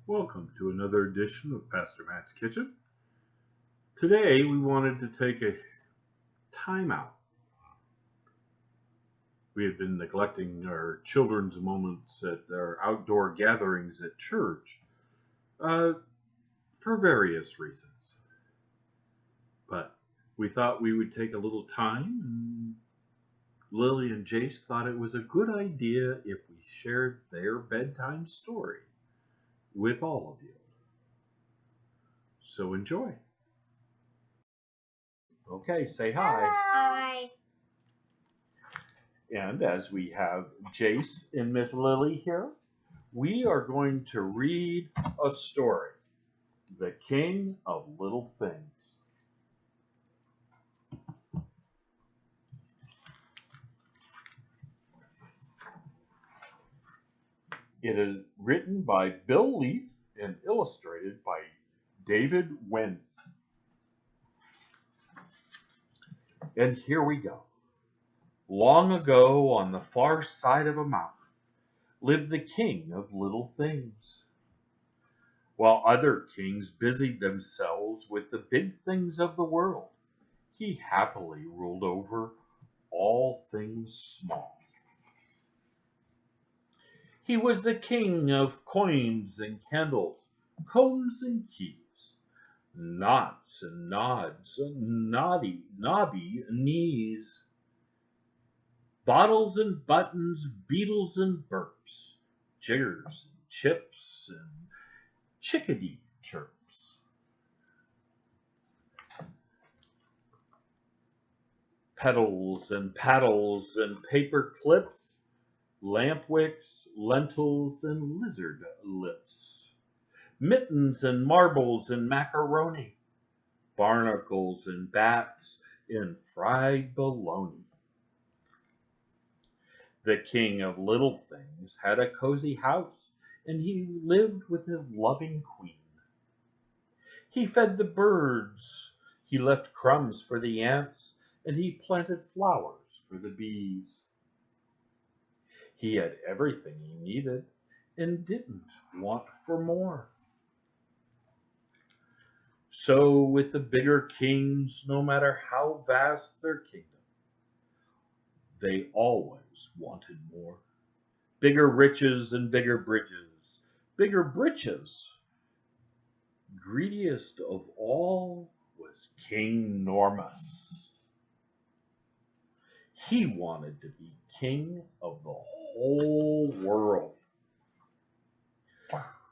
Welcome to another edition of Pastor Matt's Kitchen. Today we wanted to take a timeout. We had been neglecting our children's moments at our outdoor gatherings at church uh, for various reasons. But we thought we would take a little time, and Lily and Jace thought it was a good idea if we shared their bedtime story with all of you. So enjoy. Okay, say hi. Hi. And as we have Jace and Miss Lily here, we are going to read a story, The King of Little Things. It is written by Bill Leaf and illustrated by David Wendt. And here we go. Long ago, on the far side of a mountain, lived the King of Little Things. While other kings busied themselves with the big things of the world, he happily ruled over all things small. He was the king of coins and candles, combs and keys, knots and nods, knobby knees, bottles and buttons, beetles and burps, jiggers and chips and chickadee chirps. Petals and paddles and paper clips, lamp wicks, lentils, and lizard lips, mittens and marbles and macaroni, barnacles and bats and fried bologna. The king of little things had a cozy house, and he lived with his loving queen. He fed the birds, he left crumbs for the ants, and he planted flowers for the bees. He had everything he needed and didn't want for more. So, with the bigger kings, no matter how vast their kingdom, they always wanted more. Bigger riches and bigger bridges, bigger breeches. Greediest of all was King Normus. He wanted to be king of the whole world.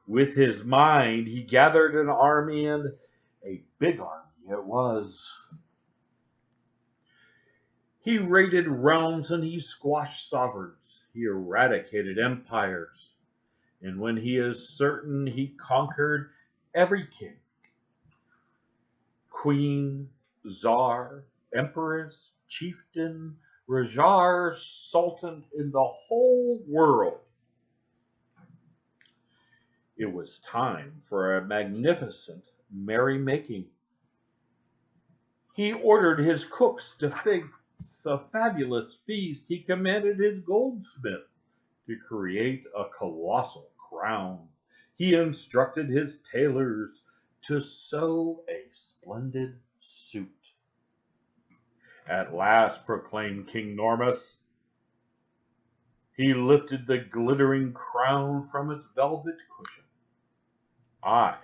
With his mind, he gathered an army, and a big army it was. He raided realms and he squashed sovereigns. He eradicated empires. And when he is certain, he conquered every king, queen, czar, empress, chieftain, rajar, sultan in the whole world. It was time for a magnificent merrymaking. He ordered his cooks to fix a fabulous feast. He commanded his goldsmith to create a colossal crown. He instructed his tailors to sew a splendid suit. At last, proclaimed King Normus, he lifted the glittering crown from its velvet cushion. I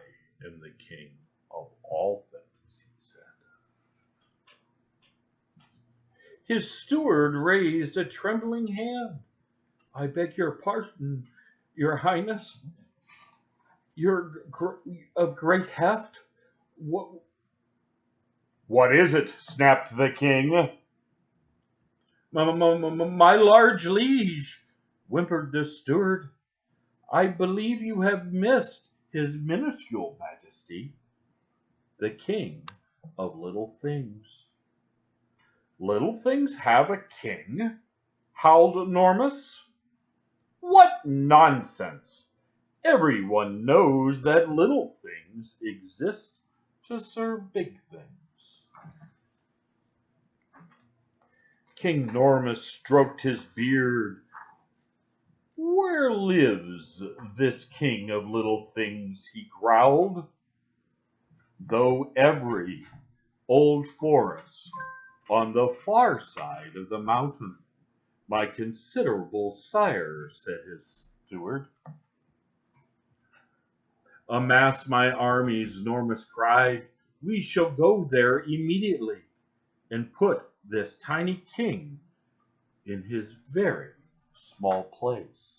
am the king of all things, he said. His steward raised a trembling hand. I beg your pardon, your highness. You're of great heft. What? What is it? Snapped the king. My large liege, whimpered the steward. I believe you have missed his minuscule majesty, the king of little things. Little things have a king? Howled Normus. What nonsense! Everyone knows that little things exist to serve big things. King Normus stroked his beard. "Where lives this king of little things?" he growled. "Though every old forest on the far side of the mountain, my considerable sire," said his steward. "Amass my armies," Normus cried. "We shall go there immediately and put this tiny king in his very small place."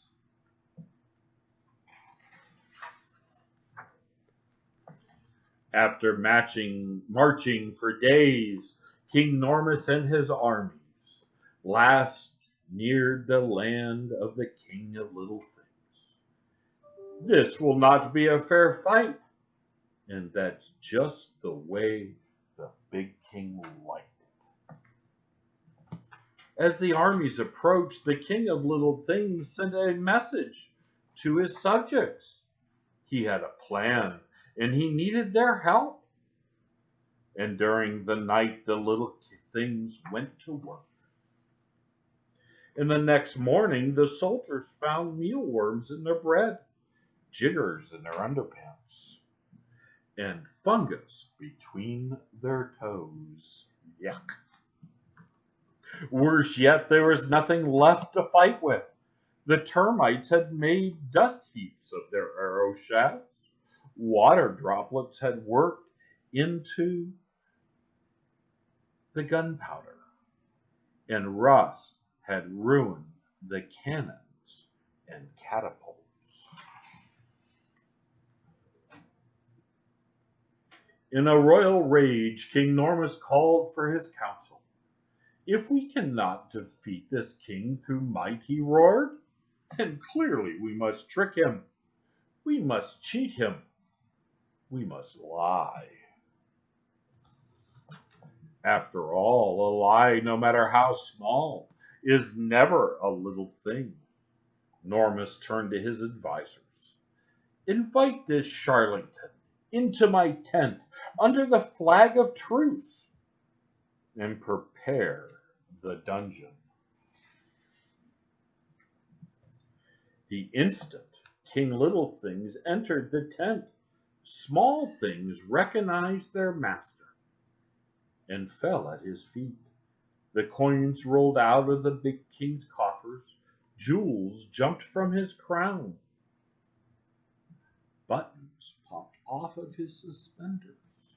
After marching for days, King Normus and his armies last neared the land of the King of Little Things. "This will not be a fair fight," and that's just the way the big king liked it. As the armies approached, the King of Little Things sent a message to his subjects. He had a plan, and he needed their help. And during the night, the little things went to work. And the next morning, the soldiers found mealworms in their bread, jiggers in their underpants, and fungus between their toes. Yuck. Worse yet, there was nothing left to fight with. The termites had made dust heaps of their arrow shafts. Water droplets had worked into the gunpowder, and rust had ruined the cannons and catapults. In a royal rage, King Normus called for his council. "If we cannot defeat this king through might," he roared, "then clearly we must trick him. We must cheat him. We must lie. After all, a lie, no matter how small, is never a little thing." Normus turned to his advisers. "Invite this charlatan into my tent under the flag of truce, and prepare the dungeon." The instant King Little Things entered the tent, Small Things recognized their master and fell at his feet. The coins rolled out of the big king's coffers. Jewels jumped from his crown. Buttons popped off of his suspenders.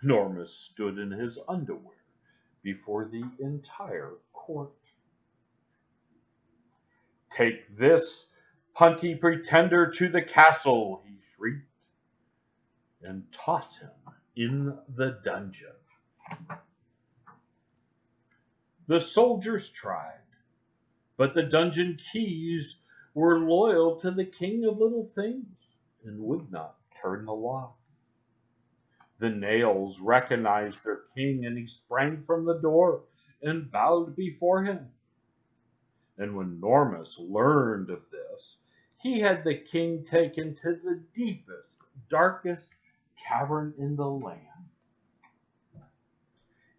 Normus stood in his underwear before the entire court. "Take this punty pretender to the castle," he shrieked, "and toss him in the dungeon." The soldiers tried, but the dungeon keys were loyal to the King of Little Things and would not turn the lock. The nails recognized their king, and he sprang from the door and bowed before him. And when Normus learned of this, he had the king taken to the deepest, darkest cavern in the land.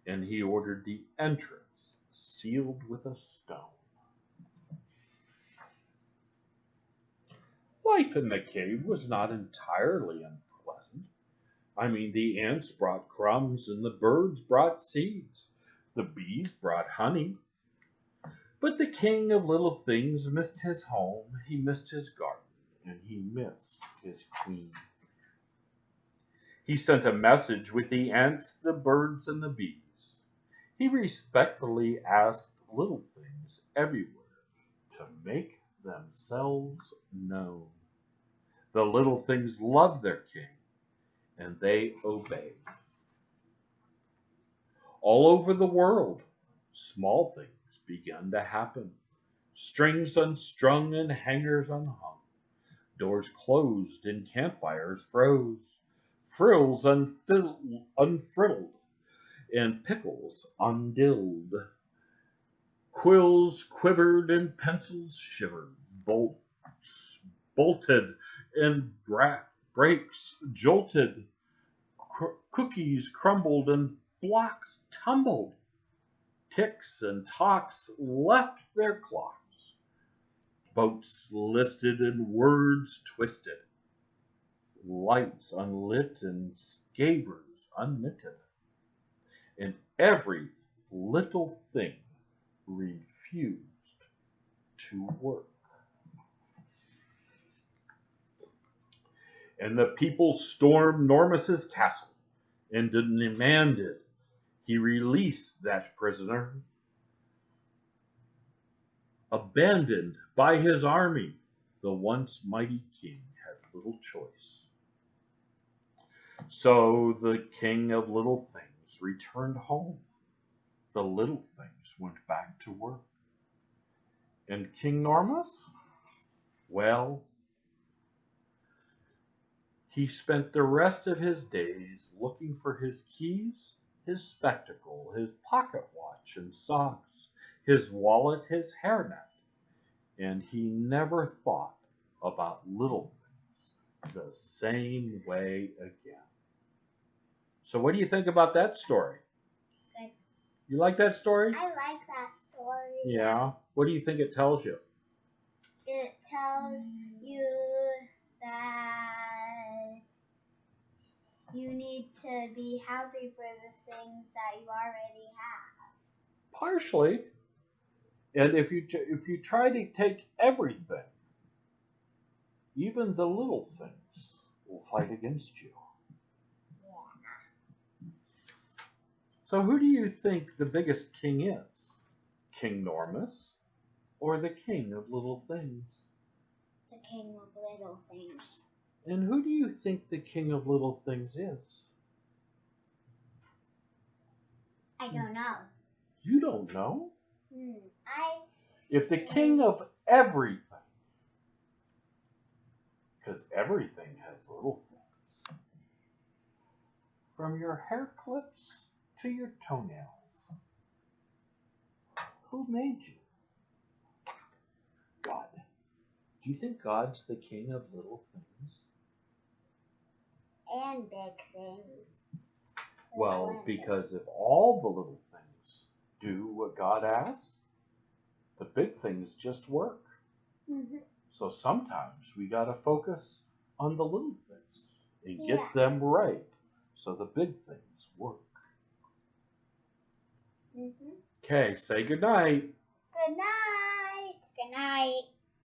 And he ordered the entrance sealed with a stone. Life in the cave was not entirely unpleasant. The ants brought crumbs, and the birds brought seeds. The bees brought honey. But the King of Little Things missed his home, he missed his garden, and he missed his queen. He sent a message with the ants, the birds, and the bees. He respectfully asked Little Things everywhere to make themselves known. The Little Things loved their king, and they obeyed. All over the world, small things began to happen. Strings unstrung and hangers unhung. Doors closed and campfires froze. Frills unfriddled and pickles undilled. Quills quivered and pencils shivered. Bolts bolted and brakes jolted. Cookies crumbled and blocks tumbled. Ticks and tocks left their clocks. boats listed and words twisted, lights unlit and scabers unknitted, and every little thing refused to work. And the people stormed Normus's castle and demanded he release that prisoner. Abandoned by his army, the once mighty king had little choice. So the king of little things returned home. The little things went back to work. And King Normus? Well, he spent the rest of his days looking for his keys, his spectacle, his pocket watch and socks, his wallet, his hairnet, and he never thought about little things the same way again. So what do you think about that story? Good. You like that story? I like that story. Yeah. What do you think it tells you? It tells you that you need to be happy for the things that you already have. Partially. And if you try to take everything, even the little things will fight against you. Yeah. So who do you think the biggest king is? King Normus or the king of little things? The king of little things. And who do you think the king of little things is? I don't know. You don't know? If the king of everything, because everything has little things, from your hair clips to your toenails, who made you? God. Do you think God's the king of little things? And big things. Well, because if all the little things do what God asks, the big things just work. Mm-hmm. So sometimes we got to focus on the little things and get them right so the big things work. Mm-hmm. Okay, say good night. Good night. Good night.